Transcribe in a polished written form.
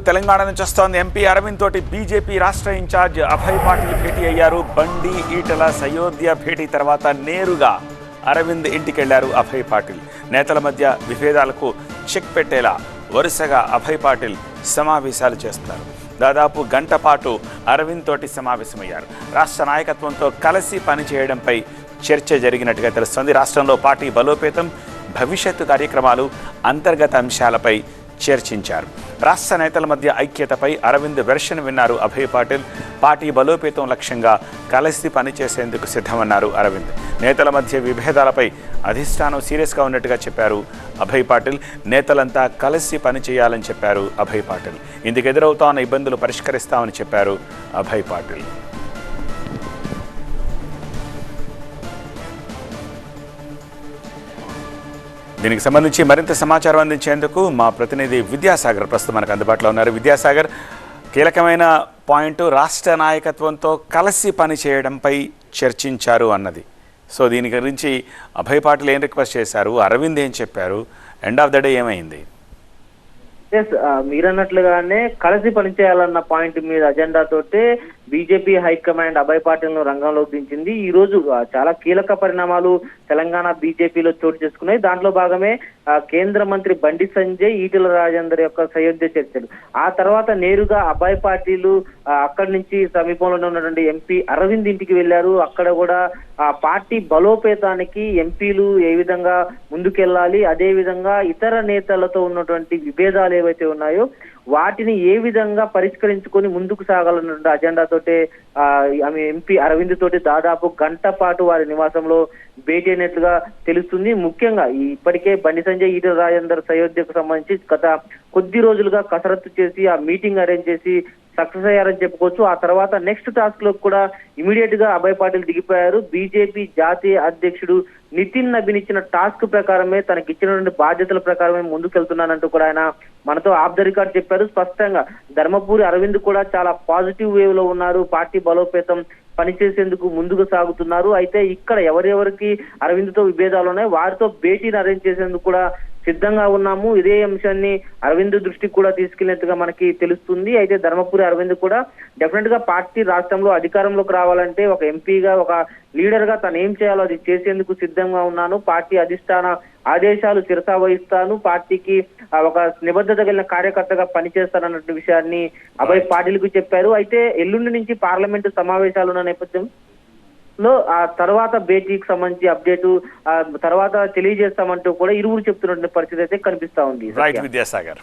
తెలంగాణ నుంచి వస్తోంది. ఎంపీ అరవింద్ తోటి బీజేపీ రాష్ట్ర ఇన్ఛార్జ్ అభయ్ పాటిల్ భేటీ అయ్యారు. బండి ఈటల సయోధ్య భేటీ తర్వాత నేరుగా అరవింద్ ఇంటికెళ్లారు అభయ్ పాటిల్. నేతల మధ్య విభేదాలకు చెక్ పెట్టేలా వరుసగా అభయ్ పాటిల్ సమావేశాలు చేస్తున్నారు. దాదాపు గంట పాటు అరవింద్ తోటి సమావేశమయ్యారు. రాష్ట్ర నాయకత్వంతో కలిసి పనిచేయడంపై చర్చ జరిగినట్టుగా తెలుస్తోంది. రాష్ట్రంలో పార్టీ బలోపేతం, భవిష్యత్తు కార్యక్రమాలు, అంతర్గత అంశాలపై చర్చించారు. రాష్ట్ర నేతల మధ్య ఐక్యతపై అరవింద్ వెర్షన్ విన్నారు అభయ్ పాటిల్. పార్టీ బలోపేతం లక్ష్యంగా కలిసి పనిచేసేందుకు సిద్ధమన్నారు అరవింద్. నేతల మధ్య విభేదాలపై అధిష్టానం సీరియస్గా ఉన్నట్టుగా చెప్పారు అభయ్ పాటిల్. నేతలంతా కలిసి పనిచేయాలని చెప్పారు అభయ్ పాటిల్. ఇందుకు ఎదురవుతున్న ఇబ్బందులు పరిష్కరిస్తామని చెప్పారు అభయ్ పాటిల్. దీనికి సంబంధించి మరింత సమాచారం అందించేందుకు మా ప్రతినిధి విద్యాసాగర్ ప్రస్తుతం మనకు అందుబాటులో ఉన్నారు. విద్యాసాగర్, కీలకమైన పాయింట్ రాష్ట్ర నాయకత్వంతో కలిసి పనిచేయడంపై చర్చించారు అన్నది. సో దీని గురించి అభయ్ పాటిల్ ఏం రిక్వెస్ట్ చేశారు, అరవింద్ ఏం చెప్పారు, ఎండ్ ఆఫ్ ద డే ఏమైంది? మీరన్నట్లుగానే కలిసి పనిచేయాలన్న పాయింట్ మీద అజెండా తోటే బీజేపీ హైకమాండ్ అభయ్ పాటిల్ ను రంగంలోకి దించింది. ఈ రోజు చాలా కీలక పరిణామాలు తెలంగాణ బీజేపీలో చోటు చేసుకున్నాయి. దాంట్లో భాగమే కేంద్ర మంత్రి బండి సంజయ్, ఈటెల రాజేందర్ యొక్క సయోధ్య చర్చలు. ఆ తర్వాత నేరుగా అభయ్ పాటిల్ అక్కడి నుంచి సమీపంలో ఉన్నటువంటి ఎంపీ అరవింద్ ఇంటికి వెళ్లారు. అక్కడ కూడా పార్టీ బలోపేతానికి ఎంపీలు ఏ విధంగా ముందుకెళ్లాలి, అదే విధంగా ఇతర నేతలతో ఉన్నటువంటి విభేదాలు ఏవైతే ఉన్నాయో వాటిని ఏ విధంగా పరిష్కరించుకొని ముందుకు సాగాలన్న అజెండాతోటే ఆమె ఎంపీ అరవింద్ తోటి దాదాపు గంట పాటు వారి నివాసంలో భేటీ అయినట్లుగా తెలుస్తుంది. ముఖ్యంగా ఇప్పటికే బండి సంజయ్, ఈటెల రాజేందర్ సయోధ్యకు సంబంధించి గత కొద్ది రోజులుగా కసరత్తు చేసి ఆ మీటింగ్ అరేంజ్ చేసి సక్సెస్ అయ్యారని చెప్పుకోవచ్చు. ఆ తర్వాత నెక్స్ట్ టాస్క్ లో కూడా ఇమీడియట్ గా అభయ్ పాటిల్ దిగిపోయారు. బీజేపీ జాతీయ అధ్యక్షుడు నితిన్ నబీన్ ఇచ్చిన టాస్క్ ప్రకారమే, తనకి ఇచ్చినటువంటి బాధ్యతల ప్రకారమే ముందుకెళ్తున్నానంటూ కూడా ఆయన మనతో ఆఫ్ ద రికార్డ్ చెప్పారు. స్పష్టంగా ధర్మపురి అరవింద్ కూడా చాలా పాజిటివ్ వేవ్ లో ఉన్నారు. పార్టీ బలోపేతం పనిచేసేందుకు ముందుకు సాగుతున్నారు. అయితే ఇక్కడ ఎవరెవరికి అరవింద్తో విభేదాలు ఉన్నాయి వారితో భేటీని అరేంజ్ చేసేందుకు కూడా సిద్ధంగా ఉన్నాము. ఇదే అంశాన్ని అరవింద్ దృష్టికి కూడా తీసుకెళ్లినట్టుగా మనకి తెలుస్తుంది. అయితే ధర్మపురి అరవింద్ కూడా డెఫినెట్ గా పార్టీ రాష్ట్రంలో అధికారంలోకి రావాలంటే ఒక ఎంపీగా, ఒక లీడర్ గా తను ఏం చేయాలో అది చేసేందుకు సిద్ధంగా ఉన్నాను. పార్టీ అధిష్టాన ఆదేశాలు శిరసా వహిస్తాను, పార్టీకి ఒక నిబద్ధత కలిగిన కార్యకర్తగా పనిచేస్తానన్న విషయాన్ని అభయ్ పాటిల్ కు చెప్పారు. అయితే ఎల్లుండి నుంచి పార్లమెంటు సమావేశాలు ఉన్న నేపథ్యంలో ఆ తర్వాత భేటీకి సంబంధించి అప్డేటు తర్వాత తెలియజేస్తామంటూ కూడా ఇరువురు చెప్తున్న పరిస్థితి అయితే కనిపిస్తా ఉంది. రైట్ విద్యాసాగర్.